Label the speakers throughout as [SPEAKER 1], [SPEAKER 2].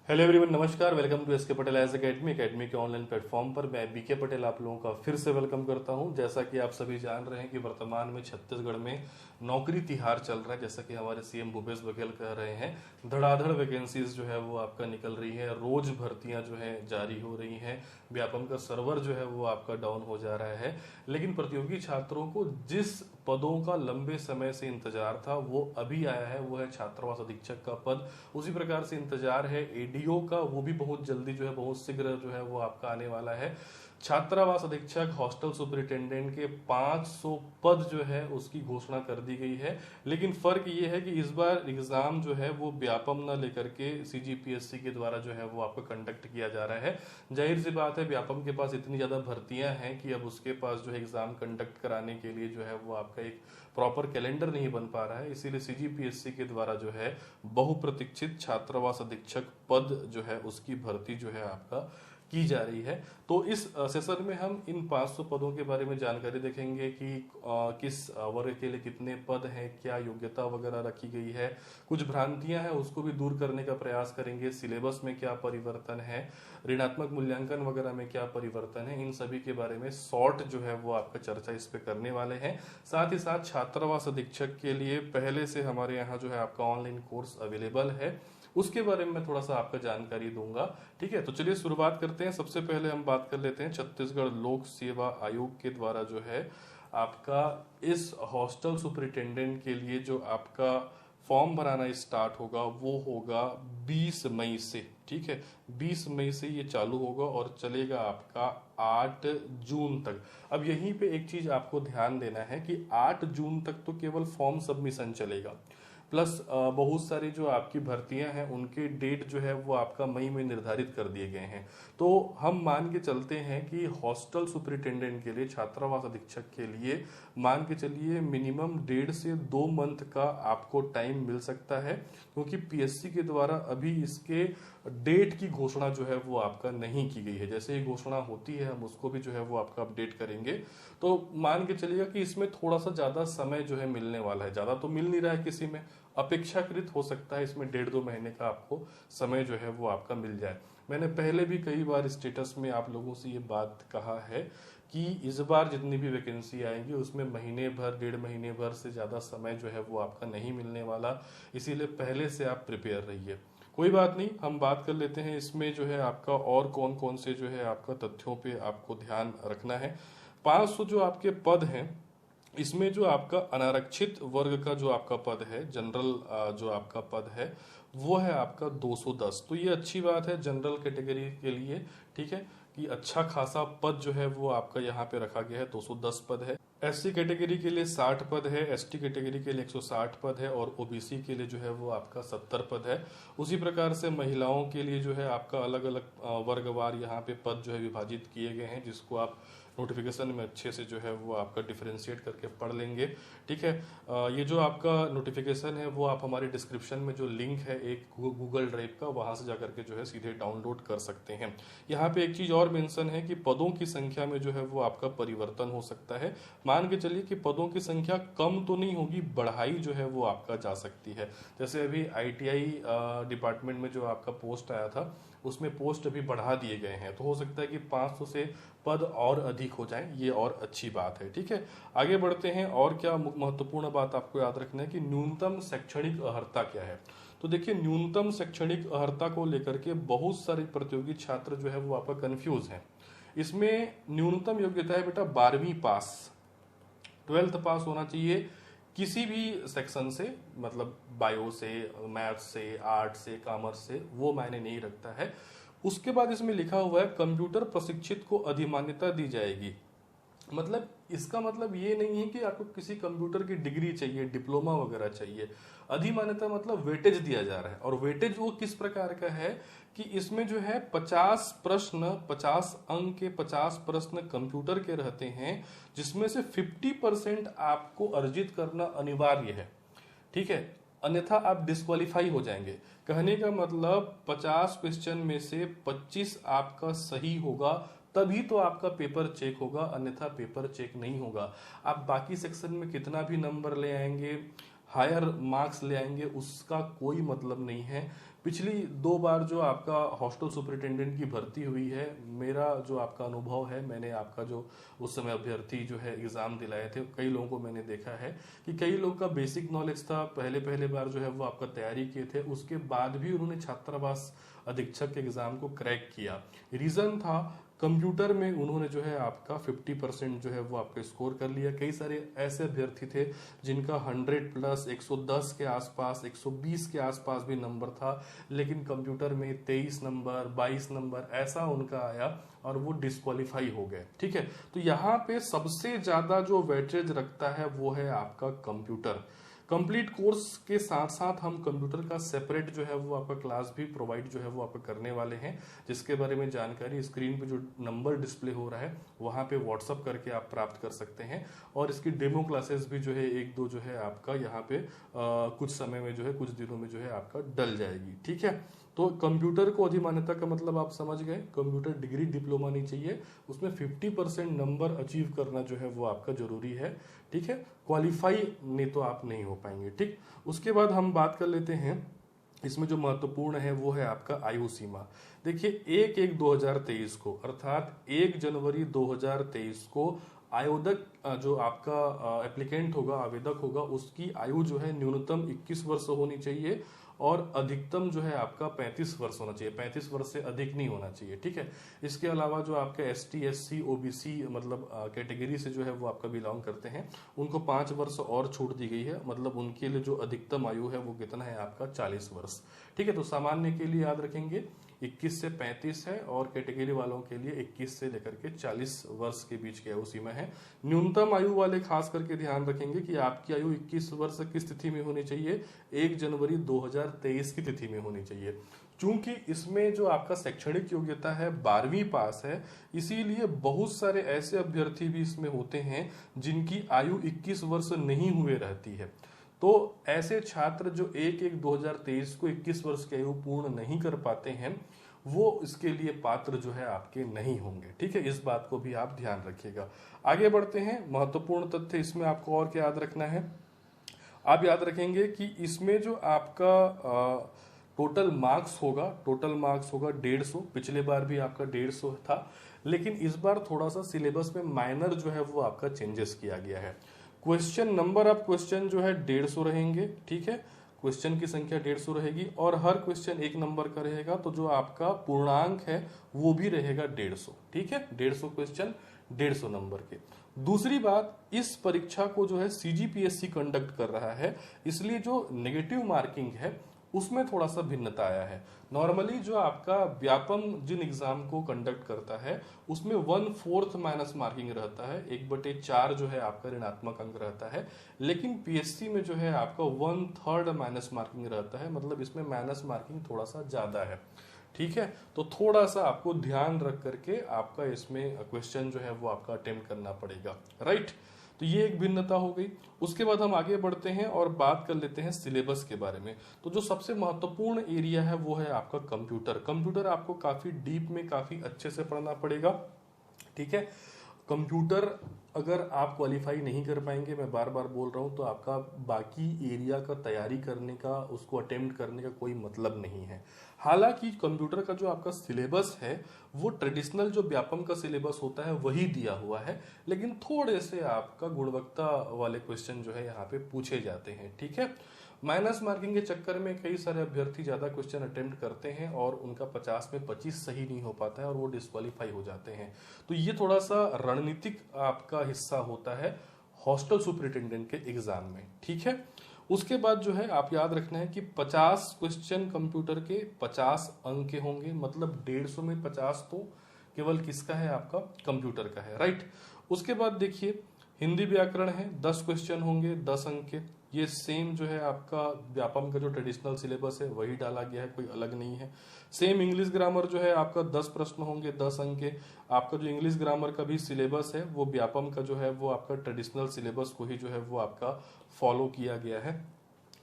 [SPEAKER 1] Hello everyone, नमस्कार। Welcome to SK Patel एज academy के ऑनलाइन प्लेटफॉर्म पर मैं बीके पटेल आप लोगों का फिर से वेलकम करता हूं। जैसा कि आप सभी जान रहे हैं कि वर्तमान में छत्तीसगढ़ में नौकरी तिहार चल रहा है। जैसा कि हमारे सीएम भूपेश बघेल कह रहे हैं, धड़ाधड़ वैकेंसीज जो है वो आपका निकल रही है, रोज भर्तियां जो है जारी हो रही हैं, व्यापम का सर्वर जो है वो आपका डाउन हो जा रहा है। लेकिन प्रतियोगी छात्रों को जिस पदों का लंबे समय से इंतजार था वो अभी आया है, वो है छात्रावास अधीक्षक का पद। उसी प्रकार से इंतजार है एडीओ का, वो भी बहुत जल्दी जो है, बहुत शीघ्र जो है वो आपका आने वाला है। छात्रावास अधीक्षक, हॉस्टल सुपरिटेंडेंट के 500 पद जो है उसकी घोषणा कर दी गई है। लेकिन फर्क ये है कि इस बार एग्जाम जो है वो व्यापम न लेकर के सीजीपीएससी के द्वारा जो है वो आपका कंडक्ट किया जा रहा है। जाहिर सी बात है, व्यापम के पास इतनी ज्यादा भर्तियां हैं कि अब उसके पास जो है एग्जाम कंडक्ट कराने के लिए जो है वो आपका एक प्रॉपर कैलेंडर नहीं बन पा रहा है। इसीलिए सीजीपीएससी के द्वारा जो है बहुप्रतीक्षित छात्रावास अधीक्षक पद जो है उसकी भर्ती जो है आपका की जा रही है। तो इस सेशन में हम इन 500 पदों के बारे में जानकारी देखेंगे कि किस वर्ग के लिए कितने पद हैं, क्या योग्यता वगैरह रखी गई है, कुछ भ्रांतियां हैं उसको भी दूर करने का प्रयास करेंगे, सिलेबस में क्या परिवर्तन है, ऋणात्मक मूल्यांकन वगैरह में क्या परिवर्तन है, इन सभी के बारे में शॉर्ट जो है वो आपका चर्चा इस पे करने वाले हैं। साथ ही साथ छात्रावास अधीक्षक के लिए पहले से हमारे यहाँ जो है आपका ऑनलाइन कोर्स अवेलेबल है, उसके बारे में मैं थोड़ा सा आपको जानकारी दूंगा। ठीक है, तो चलिए शुरुआत करते हैं। सबसे पहले हम बात कर लेते हैं छत्तीसगढ़ लोक सेवा आयोग के द्वारा जो है आपका इस हॉस्टल सुपरिटेंडेंट के लिए जो आपका फॉर्म भराना स्टार्ट होगा वो होगा 20 मई से। ठीक है, 20 मई से ये चालू होगा और चलेगा आपका 8 जून तक। अब यहीं पे एक चीज आपको ध्यान देना है कि 8 जून तक तो केवल फॉर्म सबमिशन चलेगा, प्लस बहुत सारी जो आपकी भर्तियां हैं उनके डेट जो है वो आपका मई में निर्धारित कर दिए गए हैं। तो हम मान के चलते हैं कि हॉस्टल सुपरिटेंडेंट के लिए, छात्रावास अधीक्षक के लिए मान के चलिए मिनिमम 1.5 से 2 मंथ का आपको टाइम मिल सकता है, क्योंकि पीएससी के द्वारा अभी इसके डेट की घोषणा जो है वो आपका नहीं की गई है। जैसे ही घोषणा होती है हम उसको भी जो है वो आपका अपडेट करेंगे। तो मान के चलिएगा कि इसमें थोड़ा सा ज्यादा समय जो है मिलने वाला है, ज्यादा तो मिल नहीं रहा है किसी में, अपेक्षाकृत हो सकता है इसमें 1.5 2 महीने का आपको समय जो है वो आपका मिल जाए। मैंने पहले भी कई बार स्टेटस में आप लोगों से ये बात कहा है कि इस बार जितनी भी वैकेंसी आएंगी उसमें महीने भर, 1.5 महीने भर से ज्यादा समय जो है वो आपका नहीं मिलने वाला। इसीलिए पहले से आप प्रिपेयर रहिए। कोई बात नहीं, हम बात कर लेते हैं इसमें जो है आपका और कौन कौन से जो है आपका तथ्यों पे आपको ध्यान रखना है। 500 जो आपके पद हैं, इसमें जो आपका अनारक्षित वर्ग का जो आपका पद है, जनरल जो आपका पद है वो है आपका 210। तो ये अच्छी बात है जनरल कैटेगरी के लिए। ठीक है, कि अच्छा खासा पद जो है वो आपका यहाँ पे रखा गया है, 210 पद है। एससी कैटेगरी के लिए 60 पद है, एसटी कैटेगरी के लिए 160 पद है और ओबीसी के लिए जो है वो आपका 70 पद है। उसी प्रकार से महिलाओं के लिए जो है आपका अलग अलग वर्गवार यहाँ पे पद जो है विभाजित किए गए हैं, जिसको आप नोटिफिकेशन में अच्छे से जो है वो आपका डिफरेंशिएट करके पढ़ लेंगे। ठीक है, ये जो आपका नोटिफिकेशन है वो आप हमारे डिस्क्रिप्शन में जो लिंक है एक गूगल ड्राइव का, वहां से जाकर के जो है सीधे डाउनलोड कर सकते हैं। यहाँ पे एक चीज और मेंशन है कि पदों की संख्या में जो है वो आपका परिवर्तन हो सकता है। मान के चलिए कि पदों की संख्या कम तो नहीं होगी, बढ़ाई जो है वो आपका जा सकती है। जैसे अभी आईटीआई डिपार्टमेंट में जो आपका पोस्ट आया था उसमें पोस्ट अभी बढ़ा दिए गए हैं, तो हो सकता है कि 500 से पद और अधिक हो जाएं, ये और अच्छी बात है। ठीक है, आगे बढ़ते हैं। और क्या महत्वपूर्ण बात आपको याद रखना है कि न्यूनतम शैक्षणिक अर्हता क्या है। तो देखिए, न्यूनतम शैक्षणिक अर्हता को लेकर के बहुत सारे प्रतियोगी छात्र जो है वो आपका कंफ्यूज हैं। इसमें न्यूनतम योग्यता है बेटा 12वीं पास, 12th पास होना चाहिए किसी भी सेक्शन से, मतलब बायो से, मैथ्स से, आर्ट से, कॉमर्स से, वो मायने नहीं रखता है। उसके बाद इसमें लिखा हुआ है कंप्यूटर प्रशिक्षित को अधिमान्यता दी जाएगी। मतलब इसका मतलब ये नहीं है कि आपको किसी कंप्यूटर की डिग्री चाहिए, डिप्लोमा वगैरह चाहिए। अधिमान्यता मतलब वेटेज दिया जा रहा है, और वेटेज वो किस प्रकार का है कि इसमें जो है 50 प्रश्न, 50 अंक के 50 प्रश्न कंप्यूटर के रहते हैं, जिसमें से 50% आपको अर्जित करना अनिवार्य है। ठीक है, अन्यथा आप डिस्क्वालीफाई हो जाएंगे। कहने का मतलब 50 क्वेश्चन में से 25 आपका सही होगा, तभी तो आपका पेपर चेक होगा, अन्यथा पेपर चेक नहीं होगा। आप बाकी सेक्शन में कितना भी नंबर ले आएंगे, हायर मार्क्स ले आएंगे, उसका कोई मतलब नहीं है। पिछली 2 बार जो आपका हॉस्टल सुपरिटेंडेंट की भर्ती हुई है, मेरा जो आपका अनुभव है, मैंने आपका जो उस समय अभ्यर्थी जो है एग्जाम दिलाए थे, कई लोगों को मैंने देखा है कि कई लोग का बेसिक नॉलेज था, पहले पहले बार जो है वो आपका तैयारी किए थे, उसके बाद भी उन्होंने छात्रावास अधीक्षक के एग्जाम को क्रैक किया। रीजन था कंप्यूटर में उन्होंने जो है आपका 50% जो है वो आपका स्कोर कर लिया। कई सारे ऐसे अभ्यर्थी थे जिनका 100 प्लस 110 के आसपास 120 के आसपास भी नंबर था, लेकिन कंप्यूटर में 23 नंबर 22 नंबर ऐसा उनका आया और वो डिस्क्वालीफाई हो गए। ठीक है, तो यहाँ पे सबसे ज्यादा जो वेटेज रखता है वो है आपका कंप्यूटर। कंप्लीट कोर्स के साथ साथ हम कंप्यूटर का सेपरेट जो है वो आपका क्लास भी प्रोवाइड जो है वो आपका करने वाले हैं, जिसके बारे में जानकारी स्क्रीन पे जो नंबर डिस्प्ले हो रहा है वहां पे व्हाट्सअप करके आप प्राप्त कर सकते हैं। और इसकी डेमो क्लासेस भी जो है 1-2 जो है आपका यहाँ पे कुछ समय में जो है कुछ दिनों में जो है आपका डल जाएगी। ठीक है, तो कंप्यूटर को अधिमान्यता का मतलब आप समझ गए, कंप्यूटर डिग्री डिप्लोमा नहीं चाहिए, उसमें 50% नंबर अचीव करना जो है वो आपका जरूरी है। ठीक है, क्वालिफाई नहीं तो आप नहीं हो पाएंगे। ठीक, उसके बाद हम बात कर लेते हैं, इसमें जो महत्वपूर्ण है वो है आपका आयु सीमा। देखिए 1/1/2023 को अर्थात 1 जनवरी 2023 को आयोदक जो आपका एप्लीकेंट होगा, आवेदक होगा, उसकी आयु जो है न्यूनतम 21 वर्ष होनी चाहिए और अधिकतम जो है आपका 35 वर्ष होना चाहिए, 35 वर्ष से अधिक नहीं होना चाहिए। ठीक है, इसके अलावा जो आपके ST SC OBC मतलब कैटेगरी से जो है वो आपका बिलोंग करते हैं, उनको 5 वर्ष और छूट दी गई है, मतलब उनके लिए जो अधिकतम आयु है वो कितना है आपका 40 वर्ष। ठीक है, तो सामान्य के लिए याद रखेंगे 21 से 35 है और कैटेगरी वालों के लिए 21 से लेकर के 40 वर्ष के बीच की आयु सीमा है। न्यूनतम आयु वाले खास करके ध्यान रखेंगे कि आपकी आयु 21 वर्ष की स्थिति में होनी चाहिए, 1 जनवरी 2023 की तिथि में होनी चाहिए। चूंकि इसमें जो आपका शैक्षणिक योग्यता है 12वीं पास है, इसीलिए बहुत सारे ऐसे अभ्यर्थी भी इसमें होते हैं जिनकी आयु 21 वर्ष नहीं हुए रहती है। तो ऐसे छात्र जो 1/1/2023 को 21 वर्ष की आयु पूर्ण नहीं कर पाते हैं, वो इसके लिए पात्र जो है आपके नहीं होंगे। ठीक है, इस बात को भी आप ध्यान रखिएगा। आगे बढ़ते हैं, महत्वपूर्ण तथ्य इसमें आपको और क्या याद रखना है, आप याद रखेंगे कि इसमें जो आपका टोटल मार्क्स होगा 150। पिछले बार भी आपका 150 था, लेकिन इस बार थोड़ा सा सिलेबस में माइनर जो है वो आपका चेंजेस किया गया है। क्वेश्चन नंबर ऑफ क्वेश्चन जो है 150 रहेंगे। ठीक है, क्वेश्चन की संख्या 150 रहेगी और हर क्वेश्चन 1 नंबर का रहेगा, तो जो आपका पूर्णांक है वो भी रहेगा 150। ठीक है, 150 क्वेश्चन 150 नंबर के। दूसरी बात, इस परीक्षा को जो है CGPSC कंडक्ट कर रहा है, इसलिए जो नेगेटिव मार्किंग है उसमें थोड़ा सा भिन्नता आया है। नॉर्मली जो आपका व्यापम जिन एग्जाम को कंडक्ट करता है उसमें 1/4 माइनस मार्किंग रहता है, 1/4 जो है आपका ऋणात्मक अंक रहता है, लेकिन PSC में जो है आपका 1/3 माइनस मार्किंग रहता है, मतलब इसमें माइनस मार्किंग थोड़ा सा ज्यादा है। ठीक है, तो थोड़ा सा आपको ध्यान रख करके आपका इसमें क्वेश्चन जो है वो आपका अटेम्प्ट करना पड़ेगा। राइट, तो ये एक भिन्नता हो गई। उसके बाद हम आगे बढ़ते हैं और बात कर लेते हैं सिलेबस के बारे में। तो जो सबसे महत्वपूर्ण एरिया है वो है आपका कंप्यूटर। कंप्यूटर आपको काफी डीप में काफी अच्छे से पढ़ना पड़ेगा। ठीक है, कंप्यूटर अगर आप क्वालिफाई नहीं कर पाएंगे, मैं बार बार बोल रहा हूं, तो आपका बाकी एरिया का तैयारी करने का, उसको अटेम्प्ट करने का कोई मतलब नहीं है। हालांकि कंप्यूटर का जो आपका सिलेबस है वो ट्रेडिशनल जो व्यापम का सिलेबस होता है वही दिया हुआ है, लेकिन थोड़े से आपका गुणवत्ता वाले क्वेश्चन जो है यहाँ पे पूछे जाते हैं। ठीक है, माइनस मार्किंग के चक्कर में कई सारे अभ्यर्थी ज्यादा क्वेश्चन अटेम्प्ट करते हैं और उनका 50 में 25 सही नहीं हो पाता है और वो डिस्क्वालीफाई हो जाते हैं। तो ये थोड़ा सा रणनीतिक आपका हिस्सा होता है हॉस्टल सुपरिटेंडेंट के एग्जाम में। ठीक है, उसके बाद जो है आप याद रखना है कि 50 क्वेश्चन कंप्यूटर के 50 अंक के होंगे, मतलब 150 में 50 तो केवल किसका है, आपका कंप्यूटर का है। राइट, उसके बाद देखिए हिंदी व्याकरण है, 10 क्वेश्चन होंगे 10 अंक के। ये सेम जो है आपका व्यापम का जो ट्रेडिशनल सिलेबस है वही डाला गया है, कोई अलग नहीं है। सेम इंग्लिश ग्रामर जो है आपका 10 प्रश्न होंगे 10 अंक के। आपका जो इंग्लिश ग्रामर का भी सिलेबस है वो व्यापम का जो है वो आपका ट्रेडिशनल सिलेबस को ही जो है वो आपका फॉलो किया गया है।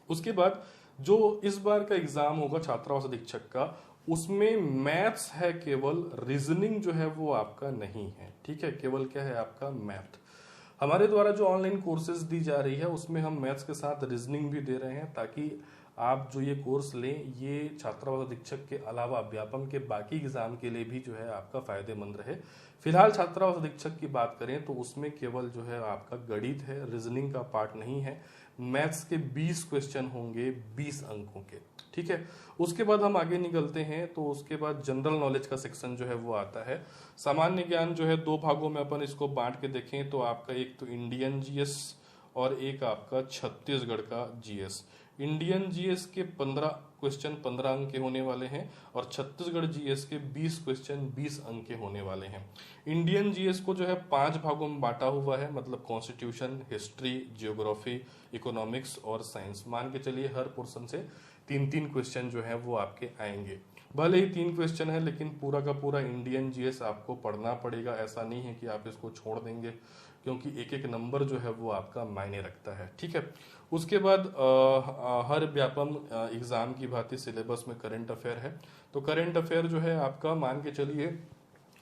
[SPEAKER 1] उसके बाद जो इस बार का एग्जाम होगा छात्रावास अधीक्षक का, उसमें मैथ्स है केवल, रीजनिंग जो है वो आपका नहीं है। ठीक है, केवल क्या है आपका मैथ। हमारे द्वारा जो ऑनलाइन कोर्सेज दी जा रही है उसमें हम मैथ्स के साथ रीजनिंग भी दे रहे हैं, ताकि आप जो ये कोर्स लें ये छात्रावास अधीक्षक के अलावा व्यापम के बाकी एग्जाम के लिए भी जो है आपका फायदेमंद रहे। फिलहाल छात्रावास अधीक्षक की बात करें तो उसमें केवल जो है आपका गणित है, रीजनिंग का पार्ट नहीं है। मैथ्स के 20 क्वेश्चन होंगे 20 अंकों के, ठीक है। उसके बाद हम आगे निकलते हैं तो उसके बाद जनरल नॉलेज का सेक्शन जो है वो आता है। सामान्य ज्ञान जो है दो भागों में अपन इसको बांट के देखें तो आपका एक तो इंडियन जीएस और एक आपका छत्तीसगढ़ का जीएस। इंडियन जीएस के 15 क्वेश्चन 15 अंक के होने वाले हैं और छत्तीसगढ़ जीएस के 20 क्वेश्चन 20 अंक के होने वाले हैं। इंडियन जीएस को जो है 5 भागों में बांटा हुआ है, मतलब कॉन्स्टिट्यूशन, हिस्ट्री, जियोग्राफी, इकोनॉमिक्स और साइंस। मान के चलिए हर पोर्शन से 3-3 क्वेश्चन जो है वो आपके आएंगे। भले ही 3 क्वेश्चन है लेकिन पूरा का पूरा इंडियन जीएस आपको पढ़ना पड़ेगा। ऐसा नहीं है कि आप इसको छोड़ देंगे, क्योंकि एक एक नंबर जो है वो आपका मायने रखता है, ठीक है। उसके बाद हर व्यापम एग्जाम की भांति सिलेबस में करंट अफेयर है। तो करंट अफेयर जो है आपका मान के चलिए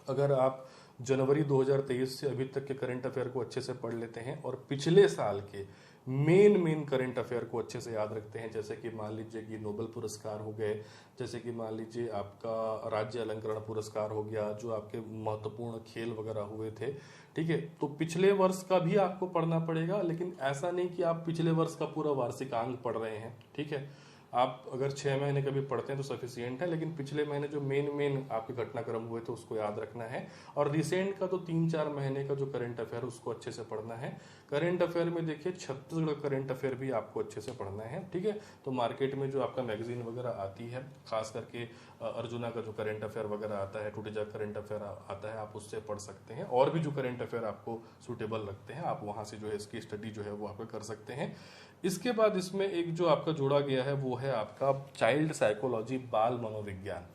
[SPEAKER 1] अगर आप जनवरी 2023 से अभी तक के करंट अफेयर को अच्छे से पढ़ लेते हैं और पिछले साल के मेन करंट अफेयर को अच्छे से याद रखते हैं, जैसे कि मान लीजिए कि नोबेल पुरस्कार हो गए, जैसे कि मान लीजिए आपका राज्य अलंकरण पुरस्कार हो गया, जो आपके महत्वपूर्ण खेल वगैरह हुए थे, ठीक है। तो पिछले वर्ष का भी आपको पढ़ना पड़ेगा, लेकिन ऐसा नहीं कि आप पिछले वर्ष का पूरा वार्षिकांक पढ़ रहे हैं, ठीक है। आप अगर 6 महीने का भी पढ़ते हैं तो सफिशियंट है, लेकिन पिछले महीने जो मेन आपके घटनाक्रम हुए थे उसको याद रखना है। और रिसेंट का तो 3-4 महीने का जो करंट अफेयर उसको अच्छे से पढ़ना है। करंट अफेयर में देखिए छत्तीसगढ़ करंट अफेयर भी आपको अच्छे से पढ़ना है, ठीक है। तो मार्केट में जो आपका मैगजीन वगैरह आती है, खास करके अर्जुना का जो करंट अफेयर वगैरह आता है, टुडेजा करंट अफेयर आता है, आप उससे पढ़ सकते हैं। और भी जो करंट अफेयर आपको सुटेबल लगते हैं आप वहां से जो है इसकी स्टडी जो है वो आप कर सकते हैं। इसके बाद इसमें एक जो आपका जोड़ा गया है वो है आपका चाइल्ड साइकोलॉजी, बाल मनोविज्ञान।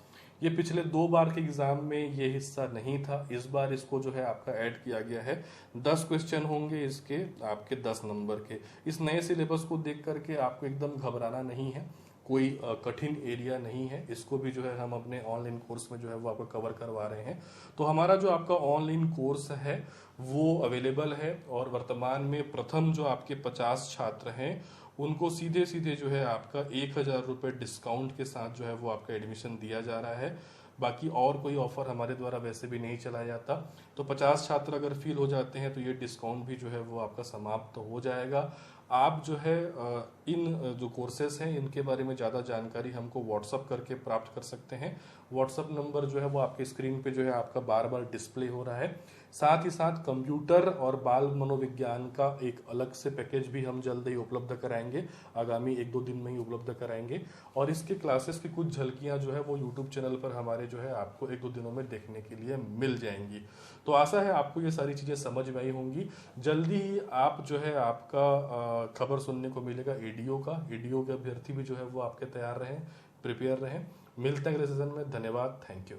[SPEAKER 1] ये पिछले 2 बार के एग्जाम में ये हिस्सा नहीं था, इस बार इसको जो है आपका ऐड किया गया है। 10 क्वेश्चन होंगे इसके आपके 10 नंबर के। इस नए सिलेबस को देख करके आपको एकदम घबराना नहीं है, कोई कठिन एरिया नहीं है। इसको भी जो है हम अपने ऑनलाइन कोर्स में जो है वो आपको कवर करवा रहे हैं। तो हमारा जो आपका ऑनलाइन कोर्स है वो अवेलेबल है और वर्तमान में प्रथम जो आपके 50 छात्र हैं उनको सीधे सीधे जो है आपका 1000 रुपये डिस्काउंट के साथ जो है वो आपका एडमिशन दिया जा रहा है। बाकी और कोई ऑफर हमारे द्वारा वैसे भी नहीं चलाया जाता। तो 50 छात्र अगर फील हो जाते हैं तो ये डिस्काउंट भी जो है वो आपका समाप्त हो जाएगा। आप जो है इन जो कोर्सेज हैं इनके बारे में ज़्यादा जानकारी हमको व्हाट्सअप करके प्राप्त कर सकते हैं। व्हाट्सअप नंबर जो है वो आपके स्क्रीन पे जो है आपका बार बार डिस्प्ले हो रहा है। साथ ही साथ कंप्यूटर और बाल मनोविज्ञान का एक अलग से पैकेज भी हम जल्द ही उपलब्ध कराएंगे, आगामी 1-2 दिन में ही उपलब्ध कराएंगे। और इसके क्लासेस की कुछ झलकियां जो है वो यूट्यूब चैनल पर हमारे जो है आपको 1-2 दिनों में देखने के लिए मिल जाएंगी। तो आशा है आपको ये सारी चीज़ें समझ में आई होंगी। जल्दी ही आप जो है आपका खबर सुनने को मिलेगा एडीओ का। एडीओ के अभ्यर्थी भी जो है वो आपके तैयार रहें, प्रिपेयर रहें। मिलते हैं अगले सेशन में। धन्यवाद, थैंक यू।